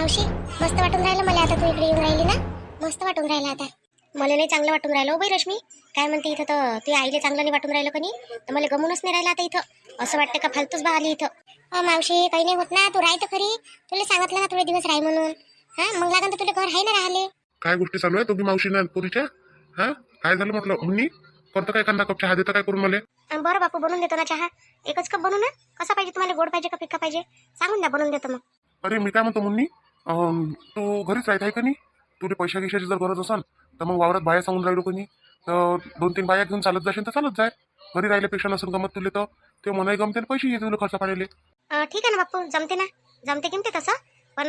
मावशी मस्त वाटून राहिलं मला आता, तू इकडे येऊन राहिली ना, मस्त वाटून राहिलं आता. मला नाही चांगलं वाटून राहिलं. हो बाई रश्मी, काय म्हणते इथं तर ते आईले चांगलं नाही वाटून राहिलं कनी, तर मला गमूनच नाही राहिलं आता इथं. असं वाटतं का फालतूच बा आली इथं. मावशी काही नाही होत ना, तू राह तर खरी. तुला सांगितलं ना थोडे दिवस राह म्हणून. हा मग लागन तर तुला घर आहे ना राहिले. काय गोष्टी चालू आहे दोघी मावशी ना पुरीच्या? हा काय झालं म्हटलं मुन्नी? करतो काय कांदा कप चहा देतो काय करून मला? बरं बापू, बनवून देतो ना चहा. एकच कप बनवू ना? कसा पाहिजे तुम्हाला, गोड पाहिजे का फिक्का पाहिजे? सांगून द्या, बनवून देतो मग. अरे मी काय म्हणतो मुन्नी, तू घरीच राहत आहे का नाही? तुला पैशा गिशाची जर गरज असेल तर मग वावरात बाया सांगून राहिलो कोणी, तर 2-3 बाया घेऊन चालत जाशील तर चालत जाय. घरी राहिल्यापेक्षा नसून गमत तुले तर ते मनाई गमते, पैसे येते तुला खर्च पाडेले. ठीक आहे ना बापू, जमते ना, जमते किमते तसं. पण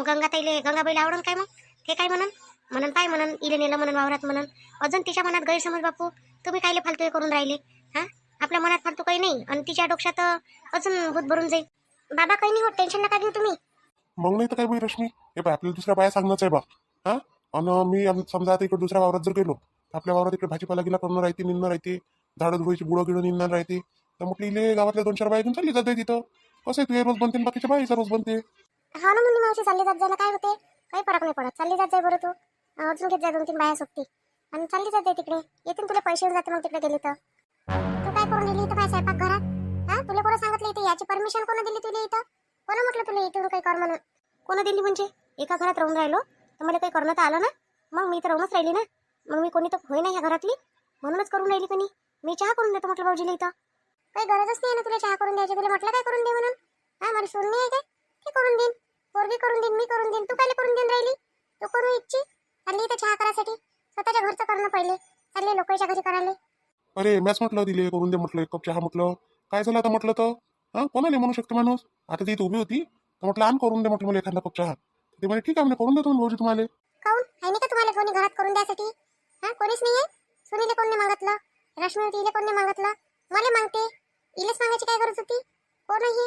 गंगाताईले, गंगाबाईला आवडून काय मग? ते काय म्हणून पाय म्हणून इले नेलं म्हणून वावरात म्हणून. अजून तिच्या मनात गैरसमज बापू. तुम्ही कायले फालतू हे करून राहिले? हा आपल्या मनात फालतू काही नाही, आणि तिच्या डोक्यात अजून भूत भरून जाईल. बाबा काही नाही होत, टेन्शन नका घेऊ तुम्ही. मग नाही तर काय बाई रश्मी, हे पाय आपल्याला दुसऱ्या बाया सांगणंच आहे बा. हा आणि मी समजा आता इकडे दुसऱ्या वावरात जर गेलो तर आपल्या वावरात इकडे भाजीपाला गेला करणं राहते, निंदणं राहते, झाडं धुवायची, बुडं गिडं निंदणं राहते. तर म्हटलं इले गावातल्या 2-4 बाया घेऊन चालली जाते तिथं. कसं आहे, तू रोज बनते बाकीच्या बाईचा रोज बनते. हा ना मुली मावशी, चालली जात जायला काय होते, काही फरक नाही पडत. चालली जात जाय बरं तू. अजून घेत जाय 2-3 बाया सोबती, आणि चालली जात जाय तिकडे. येतील तुला पैसे येऊन जाते मग तिकडे गेली तर. तू काय करून दिली इथं, काय स्वयंपाक घरात? हा तुला कोण सांगितलं इथे याची परमिशन कोण दिली तुला इथं? कोण म्हटलं तुला इथून काही कर म्हणून? कोण दिली म्हणजे? एका घरात राहून राहिलो तर मला काही करणं तर आलं ना. मग मी तर राहूनच राहिली ना. मग मी कोणी तर होय ना ह्या घरातली, म्हणूनच करून राहिली कोणी. मी चहा करून देतो म्हटलं भाऊजीला इथं. काही गरजच नाही ना तुला चहा करून द्यायची. तुला म्हटलं काय करून दे म्हणून? हा मला सोन नाही आहे काय? ते करून देईन, पोरगी करून देईन, मी करून देईन. तू काय करून देईन राहिली? तू करू इच्छी चालली इथं चहा करायसाठी. स्वतःच्या घरचं करणं पहिले, चालले लोकांच्या घरी करायला. अरे मॅच म्हटलं दिले करून दे म्हटलं, एक कप चहा म्हटलं. काय झालं आता म्हटलं तर? हा कोणाला म्हणू शकतो माणूस? आता ती उभी होती तर म्हटलं आण करून दे म्हटलं मला एखादा कप चहा. ते म्हणे ठीक आहे, म्हणजे करून देतो भाऊजी तुम्हाला. काऊन आहे नाही का तुम्हाला कोणी घरात करून द्यासाठी? हा कोणीच नाहीये. सुनीले कोण नाही मागितलं, रश्मी होती इले कोण नाही मागितलं, मला मागते. इलेच मागायची काय गरज होती? कोण आहे?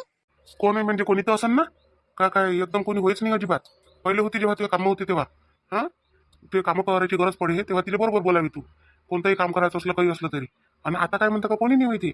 कोण आहे म्हणजे कोणी तर असेल ना? काय एकदम कोणी होईच नाही अजिबात. पहिले होती जेव्हा तुझे कामं होते तेव्हा. हा ते कामं करायची गरज पडे तेव्हा तिला बरोबर बोलावी तू. कोणतंही काम करायचं असलं काही असलं तरी. आणि आता काय म्हणतं का कोणी नाही माहिती.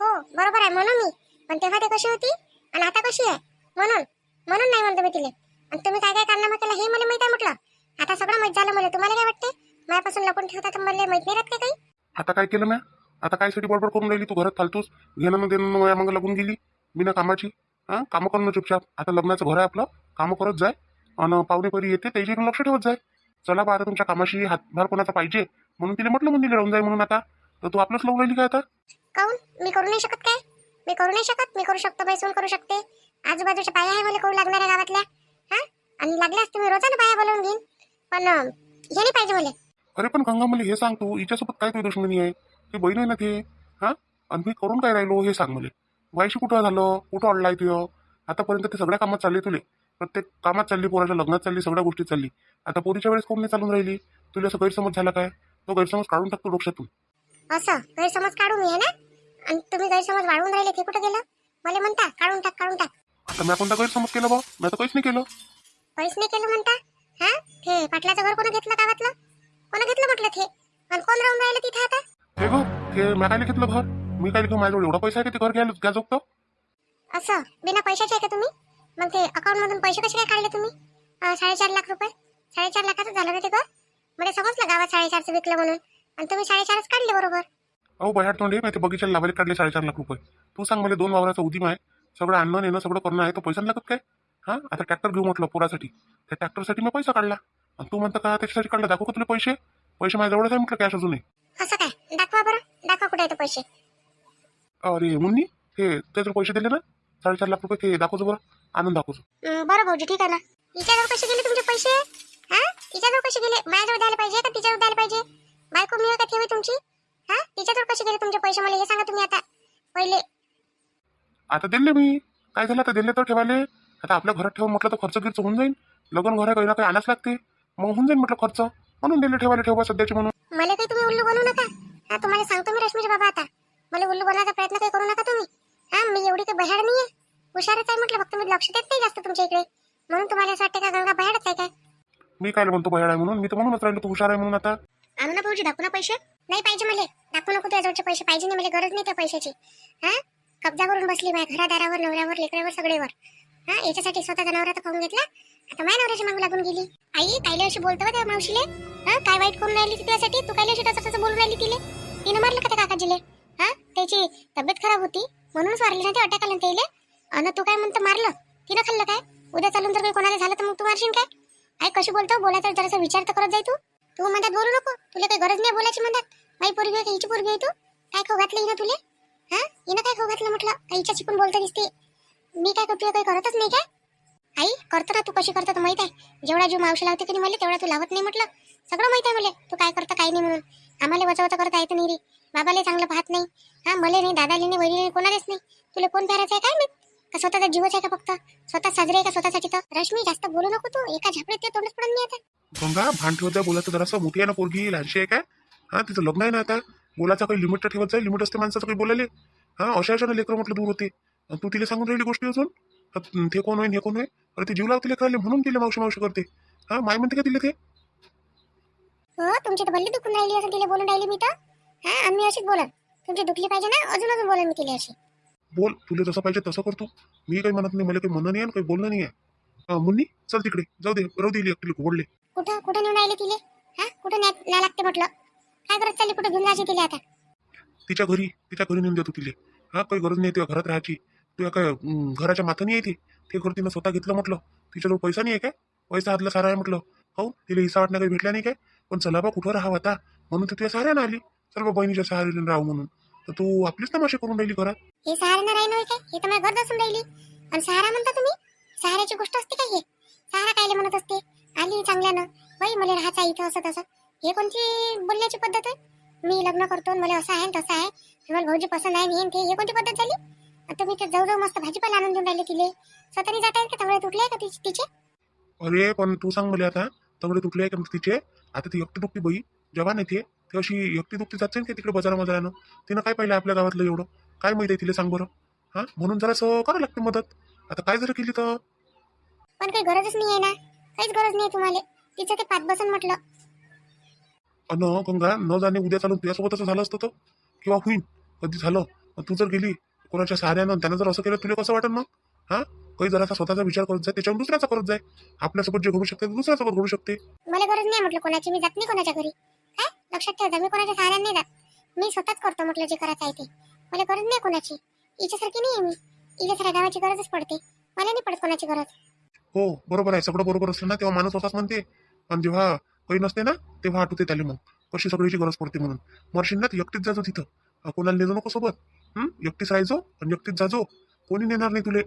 हो बरोबर आहे म्हणून मी. पण तेव्हा ते कशी होती आणि आता कशी आहे म्हणून म्हणून नाही म्हणतो मी तिले. आणि तुम्ही काय काय कारनामा केला हे मला माहित आहे म्हटलं. आता सगळं माहित झालं मला. तुम्हाला काय वाटते माझ्यापासून लपून ठेवता तर मला माहित नाही राहत का काही? आता काय केलं मी? आता कायसाठी बडबड करून राहिली तू? घरात फालतूस घेणं न देणं माझ्या मागं लागून गेली बिना कामाची. हा कामं करणं चुपचाप. आता लग्नाचं घर आहे आपलं, कामं करत जाय. आणि पाहुणे परी येते त्याच्याकडे लक्ष ठेवत जाय. चला बा आता तुमच्या कामाशी हातभार कोणाचा पाहिजे म्हणून तिला म्हटलं मुलीला राहून जाय म्हणून. आता तर तू आपलंच लावून राहिली काय आता? काऊन मी करू नाही शकत काय? मी करू नाही शकत? मी करू शकतो, बैसून करू शकते. आजूबाजूच्या बाया आहे मला करू लागणाऱ्या गावातल्या. हा आणि लागल्यास तुम्ही रोजानं बाया बोलवून घेईन, पण हे नाही पाहिजे मला. अरे पण गंगा मला हे सांग, तू हिच्यासोबत काय तुझी दुश्मनी आहे? ती बहीण आहे ना ते. हा आणि मी करून काय राहिलो हे सांग मला. वयाशी कुठं झालं, कुठं अडलाय तुझं? आतापर्यंत ते सगळ्या कामात चालले तुले, प्रत्येक कामात चालली, पोराच्या लग्नात चालली, सगळ्या गोष्टी चालली. आता पोरीच्या वेळेस कोण नाही चालून राहिली? तुला असं गैरसमज झाला काय? तो गैरसमज काढून टाकतो डोक्यातून. असं गैरसमज काढू मी आहे ना? आणि तुम्ही गैरसमज वाढवून राहिले ते कुठं गेलं? मला म्हणता काढून टाक काढून टाक. आता मी कोणता गैरसमज केला बा? मी तर काहीच नाही केलं. काहीच नाही केलं म्हणता? हा ते पाटलाचं घर कोण घेतलं गावातलं? कोण घेतलं म्हटलं ते? आणि कोण राहून राहिलं तिथे आता? हे गो हे मी काय घेतलं घर? मी काय घेऊ? माझ्याजवळ एवढा पैसा आहे की ते घर घ्या जोगतो? असं बिना पैशाचे आहे का तुम्ही? मग ते अकाउंट मधून पैसे कसे काय काढले तुम्ही? 4.5 लाख रुपये. 4.5 लाखाचं झालं ना ते घर? मला समजलं गावात 4.5चं विकलं म्हणून, आणि तुम्ही 4.5च काढले बरोबर. अहो बाहेर तोंडे मी ते बगीच्याला लावायला काढले 4.5 लाख रुपये. तू सांग मला, 2 वावराचा उदीम आहे, सगळं आणणं नेणं सगळं करणं आहे, तो पैसा लागत काय? हा आता ट्रॅक्टर घेऊ म्हटलं पोरासाठी, त्या ट्रॅक्टरसाठी मी पैसा काढला. आणि तू म्हणता का त्याच्यासाठी काढला? दाखवू का तुला पैसे? पैसे माझ्याजवळच आहे म्हटलं, कॅश अजूनही. असं काय? दाखवा बरं, दाखवा कुठे आहेत पैसे. अरे मुन्नी, हे त्याचे पैसे दिले ना 4.5 लाख रुपये, ते दाखवतो बरं, आणून दाखवतो. बरं भाऊजी ठीक आहे ना. तिच्याजवळ कसे गेले तुमचे पैसे? हा तिच्याजवळ कसे गेले? माझ्याजवळ द्यायला पाहिजे का तिच्याजवळ द्यायला पाहिजे? बायको मी का ठेवी तुमची? हा तिच्याजवळ कसे गेले तुमचे पैसे मला हे सांगा तुम्ही आता पहिले. आता दिले मी, काय झालं? आता दिले तर ठेवाले. आता आपल्या घरात ठेवून म्हटलं तर खर्च गिरच होऊन जाईल. लग्न घर आहे, काही ना काही आणाच लागते, मग होऊन जाईल म्हटलं खर्च, म्हणून दिले ठेवायला. ठेवा सध्याची म्हणून. मला काही तुम्ही उल्लू बनवू नका. हा तुम्हाला सांगतो मी रश्मीचे बाबा, आता मला उल्लू बनवायचा प्रयत्न काही करू नका तुम्ही. हा मी एवढी काही बहाड नाहीये, हुशारच आहे म्हटलं. फक्त मी लक्ष देत नाही जास्त तुमच्या इकडे, म्हणून तुम्हाला असं वाटतं का गंगा बहाडच आहे काय? मी काय म्हणतो बयाड आहे म्हणून? मी तर म्हणूनच राहिलो तू हुशार आहे म्हणून. आता आणू ना भाऊजी, दाखवू ना पैसे? नाही पाहिजे मला, दाखवू नको तुझ्याजवळचे पैसे. पाहिजे नाही, मला गरज नाही त्या पैशाची. हा कब्जा करून बसली माझ्या घरादारावर, नवऱ्यावर, लेकरावर, सगळेवर. हा याच्यासाठी स्वतः जनावरात खाऊन घेतला आता माझ्या नवऱ्याच्या मागं लागून गेली. आई कायले अशी बोलतो का त्या मावशीले? हा काय वाईट करून राहिली ती त्यासाठी? तू कायले अशी तसं बोलून राहिली तिले? तिनं मारलं का त्या काकाजीले? हा त्याची तब्येत खराब होती म्हणूनच मारली ना ते, अटॅक आला त्याला. अन तू काय म्हणतो मारलं? तिनं खाल्लं काय? उद्या चालून जर काही कोणाला झालं तर मग तू मारशील काय? आई कशी बोलतो? बोलायचा जरासा विचार तर करत जाय तू. तू म्हणतात बोलू नको, तुला काही गरज नाही बोलायची म्हणतात. माई पोरगी आहे का हिची पोरगी आहे तू? काय खाऊ घातलं हिनं तुले? हा हिनं काय खाऊ घातलं म्हटलं? काही हिच्या चिकून बोलतो दिसते. मी काय करतोय? काही करतच नाही काय? आई करतो ना, तू कशी करतो तर माहित आहे. जेवढा जीव मावशी लावते की नाही मला तेवढा तू लावत नाही म्हटलं. सगळं माहित आहे मला तू काय करतं काय नाही म्हणून. आम्हाला वचवता करता येत नाही रे. बाबाला चांगलं पाहत नाही. हा मला नाही, दादाला नाही, वहिनी नाही, कोणालाच नाही. तुला कोण प्यारायचं आहे काय माहित? का स्वतःचा जीवच आहे का फक्त? स्वतः साजरे आहे का स्वतःसाठी? तर रश्मी जास्त बोलू नको तू. एका झापडीत ते तोंडच पडून मी आता. गंगा भान ठेवत जाय, बोलायचं जरासं. मोठी आहे ना पोरगी, लहानशी आहे काय? हा तिचं लग्न आहे ना आता. बोलायचं काही लिमिट तर ठेवत जाय. लिमिट असते माणसाचं काही बोलायले. हा अशा लेकरं म्हटलं दूर होते. अन तू तिला सांगून राहिली गोष्टी अजून. ते कोण होईल हे कोण होईल? अरे ते जीव लावते लेकराले म्हणून तिला मावशी मावशी करते. हा माय म्हणते का तिला ते? हो तुमची तर भल्ली दुखून राहिली असं तिला बोलून राहिली मी तर. हा आम्ही अशीच बोलन. तुमची दुखली पाहिजे ना, अजून अजून बोलन मी तिला अशी. बोल, तुला जसं पाहिजे तसं करतो. मी काही म्हणत नाही, मला काही म्हणणं नाही आणि काही बोलणं नाही आहे. मुन्नी चल तिकडे जाऊ दे, राहू दे एकटीला घोडले. कुठं कुठं नेऊन राहिले तिले? हा कुठं न्या लागते म्हटलं? काय करत चालली? कुठं घेऊन जायची तिला आता? तिच्या घरी नेऊन देतो तिले. हा काही गरज नाही तुझ्या घरात राहायची. तुझ्या काय घराच्या माथं नाही आहे ते घर तिनं स्वतः घेतलं म्हटलं. तिच्याजवळ पैसा नाही आहे काय? पैसा हातला सारा आहे म्हटलं. हो तिला हिसा वाटणं काही भेटला नाही काय? पण चला बा कुठं राहावं आता म्हणून तर तुझ्या सहाऱ्यानं आली. चल बा बहिणीच्या सहाऱ्यानं राहू म्हणून. तर तू आपलीच तमाशे करून राहिली घरात. हे सहारा राही नव्हे काय? हे तर माझ्या घर बसून राहिली. आणि सहारा म्हणता तुम्ही? सहाऱ्याची गोष्ट असते काय हे? सहारा कायले म्हणत असते? आली चांगल्यानं, बाई मला राहायचं आहे इथं असं तसं. हे कोणती बोलण्याची पद्धत आहे? मी लग्न करतो आणि मला असं आहे तसं आहे, मला भाऊजी पसंत आहे हे ते. हे कोणती पद्धत झाली? आता मी ते जाऊ मस्त भाजीपाला आणून देऊन राहिले तिले. स्वतःनी जात आहेत का? तवळे तुटले का तिचे? अरे पण तू सांग मला आता, तगडे तुटले आहे का तिचे? आता ती एकटी दुखती बाई जवान आहे ते अशी एकटी दुखती जाते का तिकडे बाजारानं? तिनं काय पाहिलं आपल्या गावातलं एवढं? काय माहिती आहे तिला सांग बरं? हा म्हणून जरासं करावं लागते मदत. आता काय जर केली तर? पण काही गरजच नाही आहे ना, काहीच गरज नाही तुम्हाला. तिचं ते पाच बसन म्हटलं. अन गंगा न जाणे उद्या चालून तुझ्यासोबत असं झालं असतं तर किंवा होईन कधी झालं. तू जर गेली कोणाच्या सहाऱ्यानं, त्यानं जर असं केलं तुला कसं वाटेल मग? हा काही जरासा स्वतःचा विचार करत जाय, त्याच्यावर दुसऱ्याचा करत जाय. आपल्यासोबत जे घडू शकते दुसऱ्यासोबत घडू शकते. मला गरज नाही म्हटलं कोणाची. मी जात नाही कोणाच्या घरी. काय लक्षात ठेवा, मी कोणाच्या सहाऱ्याने नाही जात. मी स्वतःच करतो म्हटलं जे करायचं आहे ते. मला गरज नाही कोणाची. हिच्यासारखी नाही आहे मी. हिच्यासारख्या गावाची गरजच पडते. मला नाही पडत कोणाची गरज. हो बरोबर आहे, सगळं बरोबर असलं ना तेव्हा माणूस असाच म्हणते. आणि जेव्हा काही नसते ना तेव्हा आठवते त्याला मग कशी सगळीची गरज पडते म्हणून. मरशील ना एकटीच जाजो तिथं. कोणाला नेजो नको सोबत. एकटीच राहायचो आणि एकटीच जाजो. कोणी नेणार नाही तुले.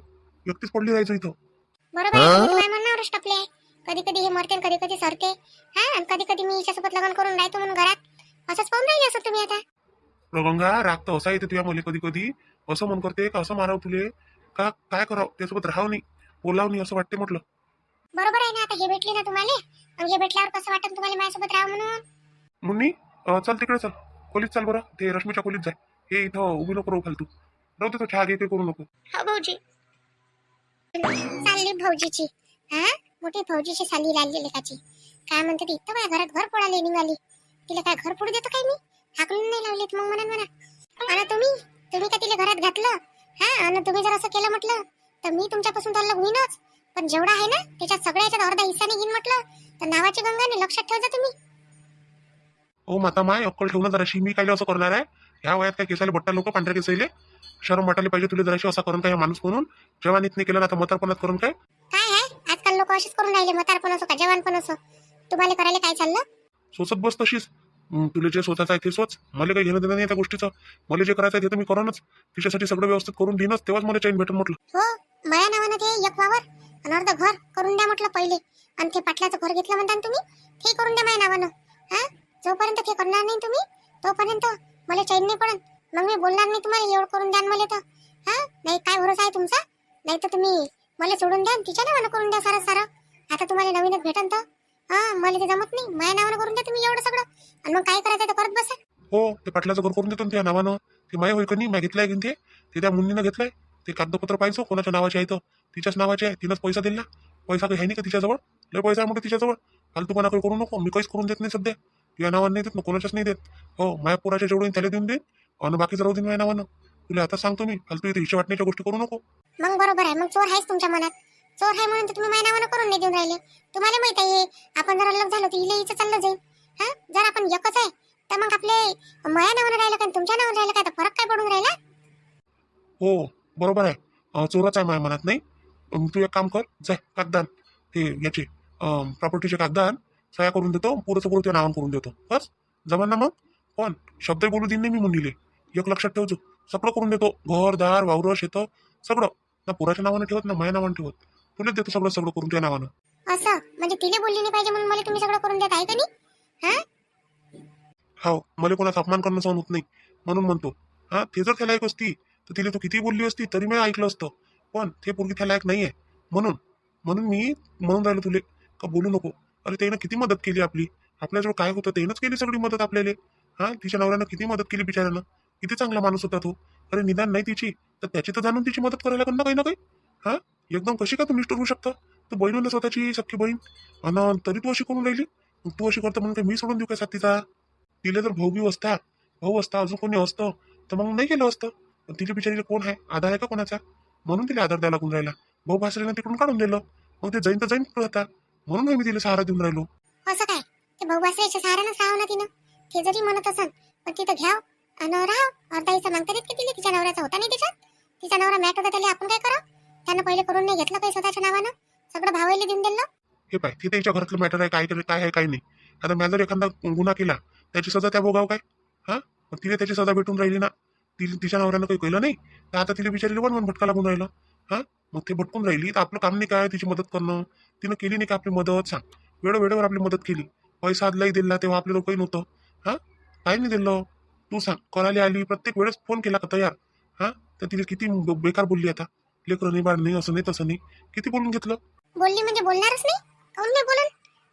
एकटीच पडली राहायचो इथं. बरोबर आहे, तुम्ही माझ्या मनावरच टपले आहे. कधी कधी हे मरते कधी कधी सरते. हा आणि कधी कधी मी हिच्यासोबत लग्न करून राहतो म्हणून घरात असंच पाहून राहिले असं तुम्ही आता. गंगा राग तर असा येते तुझ्या मुले कधी कधी. असं मन करते का असं मारावं तुले का काय करावं, त्यासोबत राहावं नाही बोलावं नाही असं वाटते म्हटलं. बरोबर आहे ना, आता हे भेटले ना तुम्हाला, मग हे भेटल्यावर कसं वाटतं तुम्हाला माझ्यासोबत राहा म्हणून? मुन्नी चल तिकडे चल, खोलीत चाल बरं. ते रश्मीच्या खोलीत जाय. हे इथं उभी नको राहू फालतू. राहू दे तो चहा घे, काही करू नको. हो भाऊजी. चालली भाऊजीची. हा मोठी भाऊजीची साली लागली लेखाची. काय म्हणते ती? इथं माझ्या घरात घर पोळाले निघाली. तिला काय घर पोळू देतो काय मी? हाकलून नाही लावलीत मग म्हणा. आणि तुम्ही का तिला घरात घातलं? हा आणि तुम्ही जर असं केलं म्हटलं तर मी तुमच्यापासून तर अलग होईनच. पण जेवढा आहे ना त्याच्यात सगळ्याच्यात अर्धा हिस्सा निघीन म्हटलं तर नावाची गंगाने लक्षात ठेवजा तुम्ही. ओ माता माय अक्कल ठेवणं जराशी. मी काय असं करणार आहे? ह्या वयात काय केसाले बट्टा लोक पांढऱ्या केसाले शरम वाटायला पाहिजे तुला जराशी. असं करून काय माणूस म्हणून जवानीत नाही केलं ना, आता म्हातारपणात करून काय? काय आहे आजकाल लोक अशीच करून राहिले, म्हातारपण असो का जवान पण असो. तुम्हाला करायला काय चाललं? सोचत बस तशीच. तुला जे स्वतःचं आहे ते सोच. मला काही घेणं देणं नाही त्या गोष्टीचं. मला जे करायचं आहे ते तर मी करूनच. तिच्यासाठी सगळं व्यवस्थित करून देईनच, तेव्हाच मला चैन भेटेल म्हटलं. हो माया नावानं ते एक वावर आणि अर्ध घर करून द्या म्हटलं पहिले. आणि ते पाटलाचं घर घेतलं म्हणता ना तुम्ही, ते करून द्या माया नावानं. हा जोपर्यंत ते करणार नाही तुम्ही तोपर्यंत मला चैन नाही पडत. मग मी बोलणार नाही तुम्हाला एवढं करून द्या मला तर. हा नाही काय भरोसा आहे तुमचा? नाही तर तुम्ही मला सोडून द्या, तिच्या नावानं करून द्या सारं. आता तुम्हाला नवीनच भेटन तर. हा मला ते जमत नाही. माया नावानं करून द्या तुम्ही एवढं सगळं, आणि मग काय करायचं ते करत बसा. हो ते पाटलाचं घर करून देतो ना त्या नावानं. ते माय होय का नाही? मी घेतलाय घेऊन ते त्या मुन्नीनं घेतलाय. ते कागदपत्र पाहिजे कोणाच्या नावाचे आहे तर तिच्याच नावाचे आहे. तिनंच पैसा दिला. पैसा काही आहे नाही का तिच्याजवळ? लय पैसा आहे म्हणतो तिच्याजवळ. फालतूपणा काही करू नको. मी काहीच करून देत नाही सध्या. तुझ्या नावानं नाही देत ना, कोणाच्याच नाही देत. हो माझ्या पोराच्या जेवढून त्याला देऊन देईन आणि बाकीचं राहू देईन माझ्या नावानं. तुला आता सांगतो मी, फालतू इथे हिशे वाटण्याच्या गोष्टी करू नको. मग बरोबर आहे, मग चोर आहेच तुमच्या मनात. चोर आहे म्हणून तर तुम्ही माझ्या नावानं करून नाही देऊन राहिले. तुम्हाला माहित आहे आपण जर अलग झालो तर हिला हिचं चाललं जाईल. हा, जर आपण एकच आहे तर मग आपले माझ्या नावानं राहिलं काय तुमच्या नावानं राहिलं काय, तर फरक काय पडून राहिला? हो बरोबर आहे. चोरच आहे माझ्या मनात नाही. तू एक काम कर, जाय कागदान ते याचे प्रॉपर्टीचे कागदान सह्या करून देतो, पुरंचं पुरं त्या नावानं करून देतो. बस जमान ना मग. पण शब्द बोलू दिन नाही मी मुलीले, एक लक्षात ठेवतो. सगळं करून देतो, घर दार वावर शेतं सगळं. ना पुराच्या नावानं ठेवत ना माझ्या नावानं ठेवत, तुलाच देतो सगळं सगळं करून त्या नावानं. असं म्हणजे तिने बोलली नाही पाहिजे म्हणून मला तुम्ही सगळं करून देत आहे का नाही? हा, हो, मला कोणाचा अपमान करणं सहन होत नाही म्हणून म्हणतो. हा, ते जर त्या लायक असती तर तिला तू किती बोलली असती तरी मी ऐकलं असतं. पण ते पोरगी त्या लायक नाही आहे म्हणून म्हणून मी म्हणून राहिलो तुले का बोलू नको. अरे त्यानं किती मदत केली आपली, आपल्याजवळ काय होतं त्यानंच केली सगळी मदत आपल्याला. हा, तिच्या नवऱ्यानं किती मदत केली बिचाऱ्यानं, किती चांगला माणूस होता तो. अरे निदान नाही तिची तर त्याची तर जाणून तिची मदत करायला ना काही ना काही. हा, एकदम कशी का तू निष्ठुर होऊ शकतं? तू बहीण होतं स्वतःची सख्खी बहीण, आणि तरी तू अशी करून राहिली. मग तू अशी करतो म्हणून काही मी सोडून देऊ काय साथीचा? तिला जर भाऊ असता अजून कोणी असतं तर मग नाही केलं असतं. पण तिच्या बिचारीला कोण आहे, आधार आहे का कोणाचा? म्हणून तिला आधार द्यायला लागून राहिला. भाऊ भासरीनं तिकडून काढून दिलं, मग ते जाईन तर जाईन होता म्हणून मी तिला सहारा देऊन राहिलो. असं काय? ते भाऊबासऱ्याच्या सहाऱ्यानंच राहावं ना तिनं. ते जरी म्हणत असन पण तिथं घ्याव आणि राहाव. अर्धा हिस्सा मागता देत की तिला, तिच्या नवऱ्याचा होता नाही त्याच्यात. तिचा नवरा मॅट होता, त्याला आपण काय करा? त्यानं पहिले करून नाही घेतलं काही स्वतःच्या नावानं, सगळं भावायला देऊन दिलं. हे पाय ते त्याच्या घरातलं मॅटर आहे, काय आहे काय नाही. आता मी जर एखादा गुन्हा केला त्याची सजा त्या भोगाव काय? हा, मग तिला त्याची सजा भेटून राहिली ना. तिच्या नवऱ्यानं काही केलं नाही तर आता तिला बिचारीला वन भटका लागून राहिलं. हा, मग ते भटकून राहिली तर आपलं काम नाही काय तिची मदत करणं? तिनं केली नाही का आपली मदत? सांग, वेळेवर आपली मदत केली, पैसा आदलाही दिला तेव्हा आपल्याला काही नव्हतं. हा, काय नाही दिलं तू सांग. करायला आली प्रत्येक वेळेस फोन केला का तयार? हा, तर तिला किती बेकार बोलली. आता लेकरं नाही बाळ नाही असं नाही तसं नाही, किती बोलून घेतलं. बोलली म्हणजे बोलणारच नाही, काऊन नाही बोलन?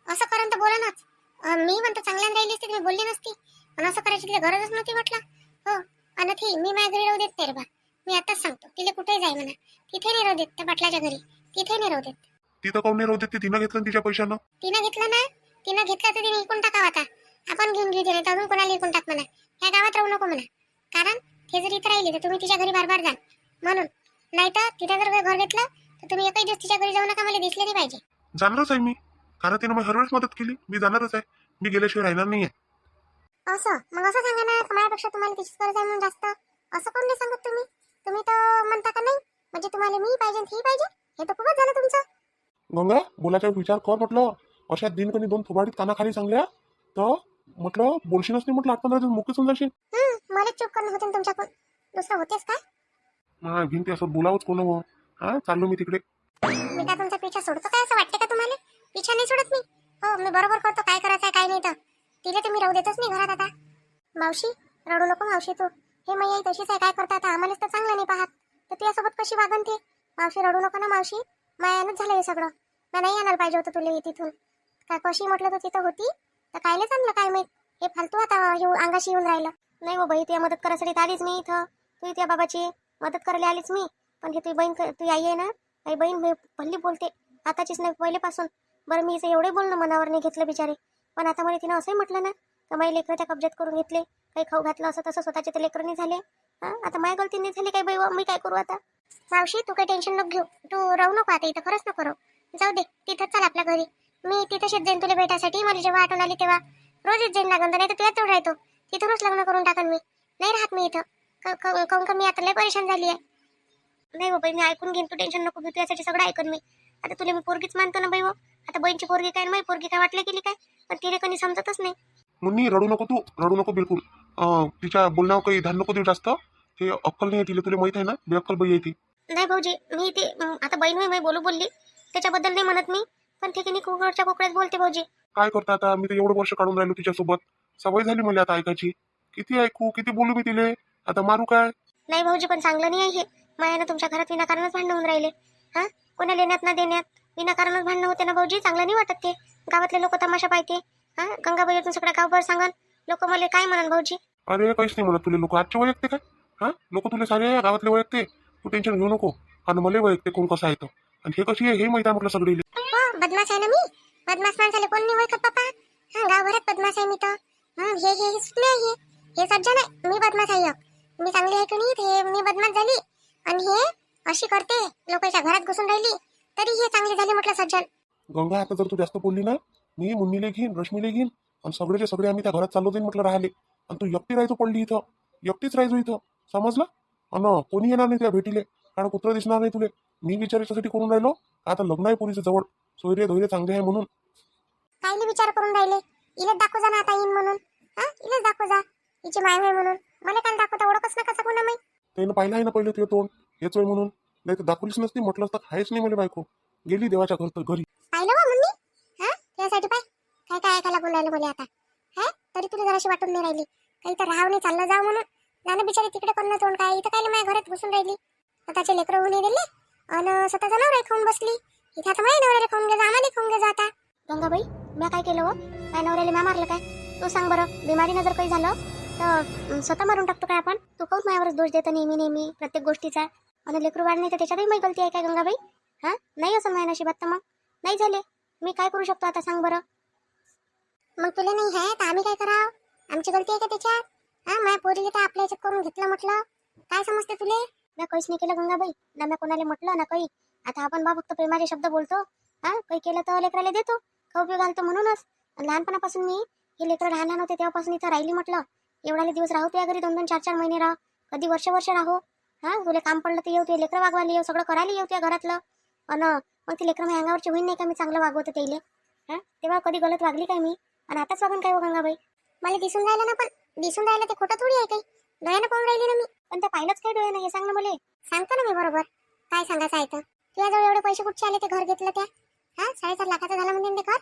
असं करून तर बोलनाच. मी म्हणतो चांगल्यानं राहिली असती तुम्ही बोलली नसती, आणि असं करायची तिला गरजच नव्हती म्हटलं. हो, आणि ती मी माझ्या घरी राहू देत नाही रे बा. मी आताच सांगतो तिला कुठेही जाय म्हणा, तिथे नाही राहू देत. त्या पाटलाच्या घरी तिथे नाही राहू देत. तिथं काऊन नाही राहू देत? तिनं घेतलं ना तिच्या पैशानं. तिनं घेतलं ना, तिनं घेतलं तर तिने इकून टाकावं. आता आपण घेऊन घेऊ दिले तर अजून कोणाला इकून टाक म्हणा. ह्या गावात राहू नको म्हणा, कारण ते जर इथं राहिली तर तुम्ही तिच्या घरी बार जाल म्हणून. नाही तर तिथं जर घर घेतलं तर तुम्ही एकही दिवस तिच्या घरी जाऊ नका, मला दिसले नाही पाहिजे. जाणारच आहे मी, कारण तिनं मला हर वेळेस मदत केली. मी जाणारच आहे, मी गेल्याशिवाय राहणार नाहीये. असं मग असं सांगा ना, माझ्यापेक्षा तुम्हाला तिचीच गरज आहे म्हणून जास्त. असं कोण नाही सांगत तुम्ही. तुम्ही तर म्हणता का नाही म्हणजे तुम्हाला मी पाहिजे ही पाहिजे. हे तर खूपच झालं तुमचं. गंगा, बोलायचा विचार कर म्हटलं. अशा दिन कोणी दोन थोबाडीत कानाखाली चांगल्या तर म्हटलं बोलशीलच नाही म्हटलं. 8-15 दिवस मुक्की होऊन जाशील. मला चूक करणं होते तुमच्याकडून, दुसरं होतेच काय? हा, भिंती असं बोलावंच कोण हो. हा, चाललो मी तिकडे. मी काय तुमचा पिछा सोडतो काय, असं वाटतं का तुम्हाला? पिछा नाही सोडत मी. हो, मी बरोबर करतो काय करायचं काय नाही. तर तिला तुम्ही राहू देतच नाही घरात. आता मावशी रडू नको मावशी, तू हे मैया तशीच आहे. काय करता आता, आम्हालाच तर चांगलं नाही पाहत तर तुझ्यासोबत कशी वागन ते? मावशी रडू नको ना मावशी, मायानंच झालं हे सगळं. नाही आणायला पाहिजे होतं तुला तिथून. काय कशी म्हटलं तू तिथं होती तर कायलेच आणलं काय माहित. हे फालतू आता अंगाशी येऊन राहिलं. नाही हो बाई, तुझ्या मदत करायसाठी आलीच मी इथं. तू त्या बाबाची मदत करायला आलीच मी. पण हे तुझी बहीण, तू आई आहे ना, आई बहीण भल्ली बोलते आताचीच नाही पहिलेपासून. बरं मी हिचं एवढे बोलणं मनावर नाही घेतलं बिचारे, पण आता मला तिनं असंही म्हटलं ना तर माझे लेकरं त्या कब्जात करून घेतले. काही खाऊ घातलं असं तसं, स्वतःचे ते लेकरं नाही झाले. हा, आता माझ्या गलती नाही झाली काय बाई, मी काय करू आता? मावशी तू काही टेन्शन नको घेऊ, तू राहू नको आता इथं, खरंच नको राहू. जाऊ दे, तिथंच चाल आपल्या घरी. मी तिथंच जाईन तुला भेटायसाठी. मला जेव्हा आठवण आली तेव्हा रोजच जाईन लागून, नाही तर तुझ्याच जवळ राहतो. तिथूनच लग्न करून टाकन मी. नाही राहत मी इथं. काऊन का मी आता लय परेशान झाली आहे. नाही हो बाई, मी ऐकून घेईन, तू टेन्शन नको घेऊ. तुझ्यासाठी सगळं ऐकून मी. आता तुला मी पोरगीच मानतो ना बाई. हो, आता बहीणची पोरगी काय माझी पोरगी काय वाटलं गेली काय, पण तिला कोणी समजतच नाही. मुन्नी रडू नको, तू रडू नको बिलकुल. तिच्या बोलण्यावर काही ध्यान नको देऊ जास्त. ते अक्कल नाही तिला, तुला माहित आहे ना, बेअक्कल बाई आहे ती. नाही भाऊजी, मी ते आता बहीण होई बोलली त्याच्याबद्दल नाही म्हणत मी, पण ठीक आहे मी कुकडच्या कोकड्यात बोलते भाऊजी. काय करता आता, मी तर एवढं वर्ष काढून राहिलो तिच्यासोबत. सवय झाली मला आता ऐकायची. किती ऐकू, किती बोलू मी तिले, आता मारू काय? नाही भाऊजी, पण चांगलं नाही आहे हे. मायानं तुमच्या घरात विनाकारणच भांडण होऊन राहिले. हा, कोणा लेण्यात ना देण्यात विनाकारणच भांडणं होते ना भाऊजी. चांगलं नाही वाटत ते. गावातले लोक तमाशा पाहते. हा, गंगाबाई अजून सगळ्या गावभर सांगन, लोक मला काय म्हणन भाऊजी? अरे काहीच नाही म्हणत तुला लोक. आजचे वैयक्ते काय? हा, लोक तुला सारे गावातले वैयक्ते. तू टेन्शन घेऊ नको. आणि मला वैयक्ते कोण कसं आहे तो, आणि हे कशी आहे हे माहिती आहे म्हटलं सगळी. हो, बदमाश आहे ना मी. बदमाश माणसाला कोण नाही ओळखत पप्पा. हा, गावभरात बदमाश आहे मी तर. हे सुटले आहे. हे सज्जन आहे, मी बदमाश आहे. मी चांगली आहे की नाही, हे मी बदमाश झाली आणि हे अशी करते, लोकांच्या घरात घुसून राहिली. तरी हे चांगले झाले म्हटलं सज्जन. गंगा आता जर तू जास्त बोलली ना, मी मुन्नीले घेईन, रश्मीले घेईन आणि सगळेचे सगळे आम्ही त्या घरात चाललो जाईन म्हटलं राहिले. आणि तू एकटी राहायचो पडली इथं, एकटीच राहायचो इथं, समजलं? अन कोणी येणार नाही त्या भेटीले, कारण कुत्र दिसणार नाही तुले. मी विचार याच्यासाठी करून राहिलो, आता लग्न आहे पोरीच्या जवळ, सोयरे धोयरे चांगले आहे म्हणून. कायले विचार करून राहिले? इलेच दाखव जा ना आता येईन म्हणून. हा, इलेच दाखव जा, हिची माय होय म्हणून. मला काय दाखवता, ओळखच नका सांगू ना मी. त्यानं पाहिलं आहे ना पहिले तुझं तोंड, हेच होय म्हणून. नाही तर दाखवलीच नसती, म्हटलं असतं काहीच नाही मला बायको. गेली देवाच्या घरी. पाहिलं हो मम्मी? हा, त्यासाठी पाय काय काय ऐकायला लागून राहिलं मला आता. हा, तरी तुला जराशी वाटून नाही राहिली काही तर राहावं नाही, चाललं जाऊ म्हणून. नाना बिचारी तिकडे करणं तोंड काय, इथं काय माझ्या घरात घुसून राहिली. स्वतःचे लेकरं होऊन दिले आणि स्वतःचा नवरा खाऊन बसली. इथे आता माझ्या नवऱ्याला खाऊन घे जा, आम्हाला खाऊन घे जा आता. गंगाबाई, मी काय केलं हो? काय नवऱ्याला मी मारलं काय? तू सांग बरं, बिमारीनं जर काही झालं तर स्वतः मारून टाकतो काय आपण? तू काऊन माझ्यावरच दोष देतो नेहमी नेहमी प्रत्येक गोष्टीचा? आणि लेकरू वाढ नाही तर त्याच्यातही माझी गलती आहे काय गंगाबाई? हा, नाही असं माझ्या नशिबात तर मग नाही झाले, मी काय करू शकतो आता सांग बरं? मग तुला नाही आहे तर आम्ही काय करावं? आमची गलती आहे का त्याच्यात? हा, माझ्या पोरीला तर आपल्या याच्यात करून घेतलं म्हटलं, काय समजते तुले? मी काहीच नाही केलं गंगाबाई, ना मी कोणाला म्हटलं ना काही. आता आपण बा फक्त प्रेमाचे शब्द बोलतो. हा, काही केलं तर लेकराला देतो, खाऊ पिऊ घालतो म्हणूनच. आणि लहानपणापासून मी हे लेकरं लहान होते तेव्हापासून इथं राहिली म्हटलं. एवढाले दिवस राहू तुझ्या घरी, 2-2, 4-4 महिने राह, कधी वर्ष राहू. हा, तुला काम पडलं तर येऊ, तुझे लेकरं वागवायला येऊ, सगळं करायला येऊ त्या घरातलं. अन मग ती लेकरं माझ्या अंगावरची होईन नाही का मी चांगलं वागवतं त्याला? हा, तेव्हा कधी गलत वागली काय मी? आणि आताच वागून काय हो गंगाबाई? मला दिसून राहिलं ना, पण दिसून राहिलं ते खोटं थोडी आहे काही. डोळ्यानं पाहून राहिली ना मी. पण त्या पाहिलंच काय डोळ्यानं हे सांग ना मला. सांगतो ना मी बरोबर, काय सांगायचं आहे तर. तुझ्याजवळ एवढे पैसे कुठचे आले ते घर घेतलं त्या? हा, 4.5 लाखाचं झालं म्हणजे ते घर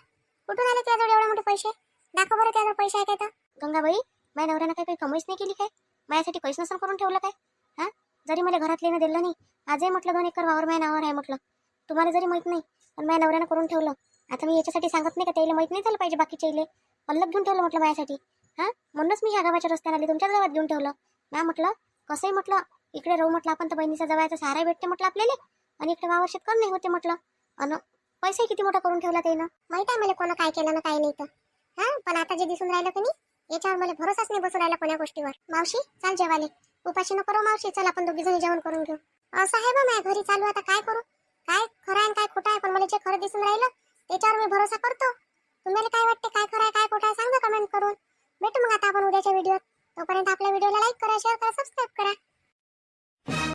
कुठून आले तुझ्याजवळ एवढे मोठे पैसे? दाखव बरं त्याजवळ पैसे आहे काय तर. गंगाबाई, माझ्या नवऱ्यानं काही कमाईच नाही केली काय? माझ्यासाठी पैसे नसून करून ठेवलं काय? हा, जरी मला घरात लेणं दिलं नाही, आजही म्हटलं 2 एकर वावर माझ्या नावावर आहे म्हटलं. तुम्हाला जरी माहित नाही पण माझ्या नवऱ्यानं करून ठेवलं. आता मी याच्यासाठी सांगत नाही का त्याला माहित नाही झालं पाहिजे बाकीच्या इले. पल्लक घेऊन ठेवलं म्हटलं माझ्यासाठी. हा, म्हणूनच मी ह्या गावाच्या रस्त्याने आले, तुमच्याच गावात घेऊन ठेवलं. ना म्हटलं कसंही म्हटलं इकडे राहू म्हटलं आपण, तर बहिणीचा जवळचा सहारा भेटते म्हटलं आपल्याला. आणि इकडे वावर शेतकरी नाही होते म्हटलं. अन पैसे किती मोठा करून ठेवला त्यानं, माहित आहे मला कोणा काय केलं ना काय नाही तर. हा, पण आता जे दिसून राहिलं की नाही याच्यावर मला भरोसाच नाही बसून राहिला कोण्या गोष्टीवर. मावशी चाल जेवाले, उपाशी नको करू मावशी, चल आपण दोघी जणी जेवण करून घेऊ. असं आहे बा माझ्या घरी चालू, आता काय करू? काय खरं आहे काय खोटं आहे, पण मला जे खरं दिसून राहिलं त्याच्यावर मी भरोसा करतो. तुम्हाला काय वाटते, काय खरं आहे काय खोटं आहे सांगा कमेंट करून. भेटू मग आता आपण उद्याच्या व्हिडिओत. तोपर्यंत आपल्या व्हिडिओला लाईक करा, शेअर करा, सबस्क्राईब करा.